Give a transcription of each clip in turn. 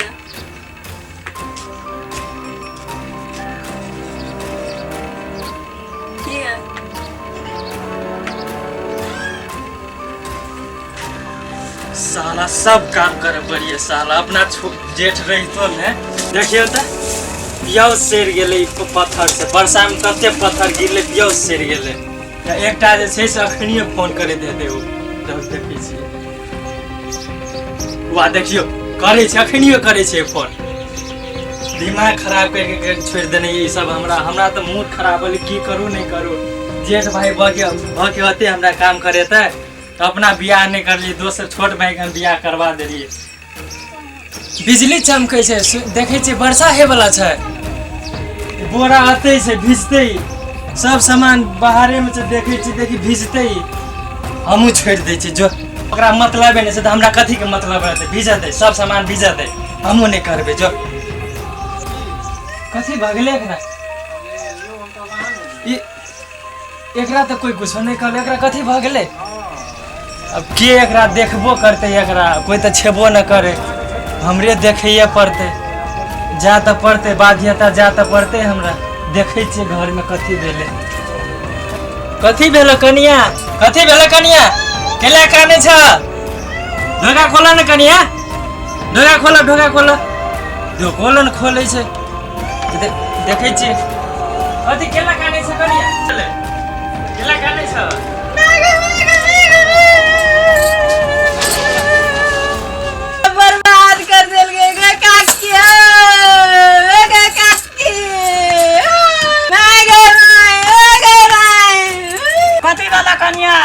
भैया। ठीक है। साला सब काम करे बढ़िया साला अपना जेठ रही तो ने देखियो त पियाज सेर गेले पत्थर से वर्षा में कते पत्थर गिरले पियाज सेर गेले एकटा जे छै से अखनिए फोन करे देते ओ तब देखै छी वा देखियो करे छै अखनिए करे छै फोन दिमाग खराब करके छोड़ देने ये सब हमरा तो मूड खराब होले की करू नहीं करू जेठ भाई भके होते हमरा काम करे त अपना बियाह नहीं कर लिए दोस्त छोट भाई का बियाह करवा दे रही बिजली चमकै छै देखे छै वर्षा हे वाला छै बोरा आते से भिजते सब सामान बाहरे में से देखे छी देखी भिजते हमू छोड़ दे छी जो ओकरा मतलब नहीं से त हमरा कथी के मतलब रहते भिजते सब सामान भिजते हमू नहीं करबे जो कथी भगले एकरा तो कोई कुछ नहीं कर एकरा कथी भगले अब के एकरा देखबो करते एकरा कोई तो छेबो न करे हमरे देखैए पड़ते जा तो पड़ते बाध्यता जा तो पड़ते हमरा देखे छे घर में कथी भेले कनिया कथी भेले कनिया केला काने छ ढोका खोला न कनिया ढोका खोला ढोकोलन खोले छे देखे छी कथी केला काने छ कनिया चले केला काने छ बर्बाद कर देल गे काकी कथी वाला कन्या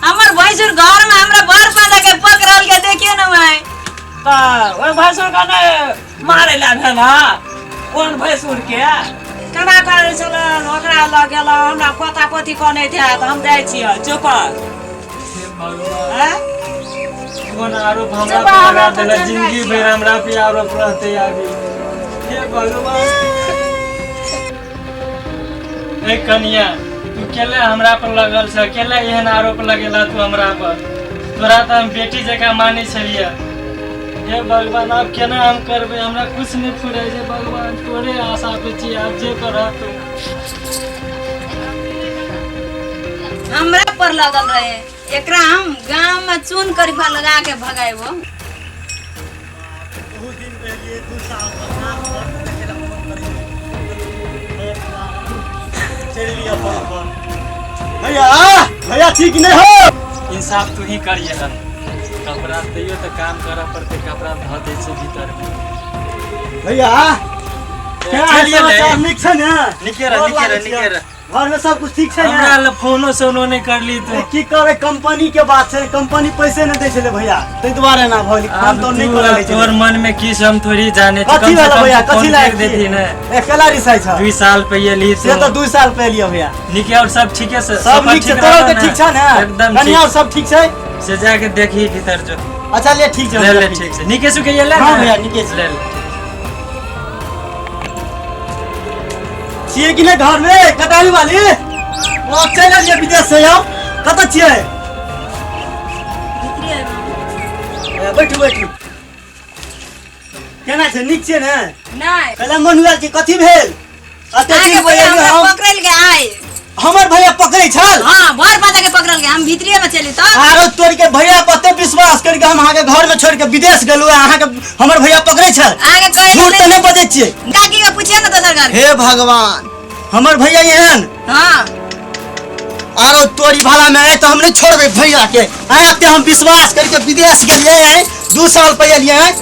हमर भैंसुर घर में हमरा बर पादा के पकड़ल के देखियो न भाई त ओइ भैंसुर का ने मारे ला भेला कोन भैंसुर के केना करे छल ओकरा लग गेल हमरा पोता पोती कोने थे त हम जाय छी चुप हैं कौन आरोप हमरा पे लगा देला जिंदगी भर हमरा पे आरोप रहते आगे हे भगवान ए कन्या तू केले हमरा पर लगल छ केले एहन आरोप लगेला तू हमरा पर तोरा त हम बेटी जका माने छलिए हे भगवान अब केना हम करबे हमरा कुछ नहीं फुरै जे भगवान तोरे आशा पे छी अब जे करह तू हमरा पर लगल रहे एकरा हम गांव में चून करीफा लगा के भगाएबो बहुत दिन पहले 2 साल भैया ठीक नहीं हो इंसाफ तू ही करिए कपड़ा दियो तो काम करा पड़ते कपड़ा ध दे से भीतर में भैया क्या समाचार निक छ न निकेर घर में सब कुछ ठीक छै हमरा ल फोनो सोनो नहीं करली तो की करे कंपनी के बात छै कंपनी पैसे न दै छले भैया तै दुआरे ना भइल फोन तो नहीं करले छै तोर मन में की हम थोड़ी जाने छी कथी वाला भैया कथी लाग देती न अकेला रिसाई छ 2 साल पहले ली से तो 2 साल पहले लिया भैया निके और सब ठीक है सब ठीक छै तोरा तो ठीक छ न एकदम कन्या और सब ठीक छै से जाके देखी भीतर जो अच्छा ले ठीक छै ले ठीक से निके सुके ये ले हां भैया निके ले छिए कि ने घर में कटाई वाली वो चल जे विदेश से आओ कत छिए बैठू केना छै निक छै ने नहीं कहला मनुआ के कथी भेल अते दिन पहले हम पकड़ल के आए हमर भैया पकड़ै छल हां बर पादा के पकड़ल के हम भीतरिये में चली त आरो तोर के भैया पते विश्वास करके हम आगे घर में छोड़ के विदेश गेलु अहाँ के हमर भैया पकड़ै छल आगे कहे झूठ त नहीं बजै छियै काकी के पूछिए न दोसर घर हे भगवान हमर भैया एहन हां आरो तोरी भाला में आए तो हम नहीं छोड़बे भैया के आते हम विश्वास करके विदेश गेलिए हैं 2 साल पहले लिए हैं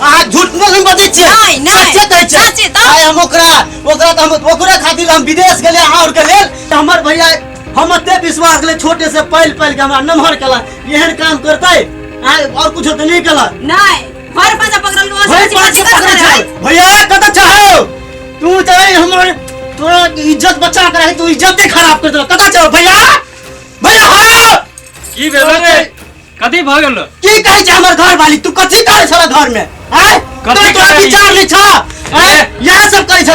अहाँ झूठ नहीं बजै छियै नहीं सच्चे कहै छियै सच्चे तो आय हम ओकरा तो हम ओकरा खातिर हम विदेश गेलिए अहाँ और के लेल हमर भैया हम अते विश्वास ले छोटे से पहल के हमरा नमहर केला एहन काम करतै और कुछ तो नहीं केला नहीं भर पादा पकड़ल भैया कत चाहो तू चाहे हमर तोरा इज्जत बचा के रही तू इज्जत खराब कर दे कत चाहो भैया हो की भेल रे कथी भ गेल की कहै छै हमर घर वाली तू कथी करे छला घर में हैं कथी तोरा विचार नहीं छ हैं यह सब करे छ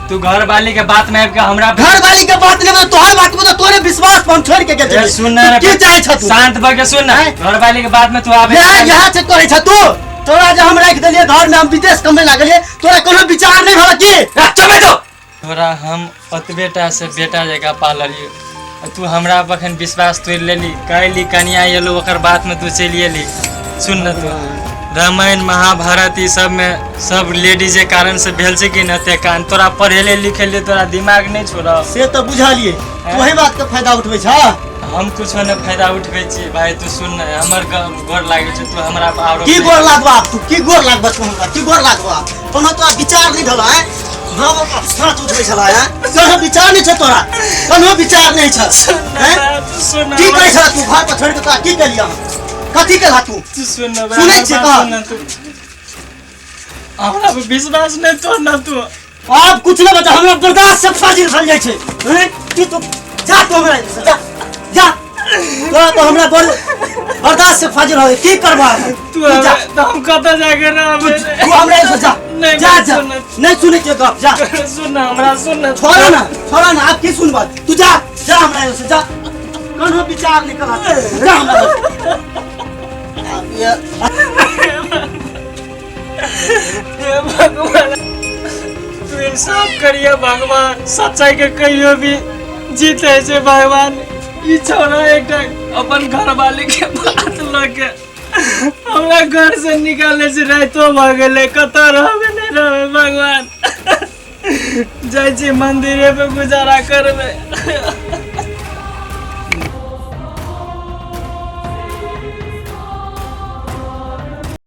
तू घर वाली के बात में आब के हमरा घर वाली के बात नहीं तोहर बात में तो तोरे विश्वास पर हम छोड़ के गेल सुन ना की चाहे छ तू शांत भ के सुन ना घर वाली के बात में तू आबे यह से करे छ तू तोरा जे हम राख देलिए घर में, हम विदेश कमे लागलिए, तोरा कोनो विचार नहीं होला की? चुप तो तोरा हम ओतबेटा से बेटा जगह पाललियो, तू हमरा पर अखन विश्वास तोड़ लेली, कहली कनिया एलो ओकर बात में तू चलि एली। सुन न तू, रामायण महाभारत ई सब में सब लेडीज के कारण से भेल छै कि न, ते कान तोरा पढ़ेले लिखेले तोरा दिमाग नहीं छोड़ा। से तो बुझलिए, तू वही बात के फायदा उठबै छ। हम कुछ न फायदा उठबै छी भाई। तू सुन न, हमर गोर लागे छै, तू हमरा पर आरोप की गोर लागबा आप? तू की गोर लागबा? तू हमरा की गोर लागबा? कोनो तोरा विचार नहीं धला है? हम साथ उठबै छला है, कोनो विचार नहीं छ तोरा, कोनो विचार नहीं छ। हैं तू सुन की कहै छ? तू घर पर छोड़ के तोरा की केलिया? कथी केला तू? तू सुन न, सुनै छै का? हमरा पर विश्वास नहीं तोड़ न तू। आप कुछ ना बता, हमरा बर्दाश्त से फाजिल भल जाय छै। हैं की तू जा, तो हमरा जा जा, तो हमरा बर्दाश्त से फाजिल हो की करबा? तू जा, हम कत जाके रहबे? तू हमरा से जा नहीं, जा नहीं जा, सुन। नहीं सुने के गप, जा सुन न हमरा, सुन न। छोड़ा ना, आप की सुन बात? तू जा जा, हमरा से जा, कोनो विचार नहीं करा, जा हमरा। अब ये हे भगवान, तू इंसाफ करिए भगवान, सच्चाई के कहियो भी जीते छै भगवान। ई छोरा एकटा अपन घर वाले के बात लगे हमरा घर से निकाले से रातो भ गेले, कत रहबे नहीं रहबे भगवान। जाइ छी मंदिरे पे गुजारा करबे।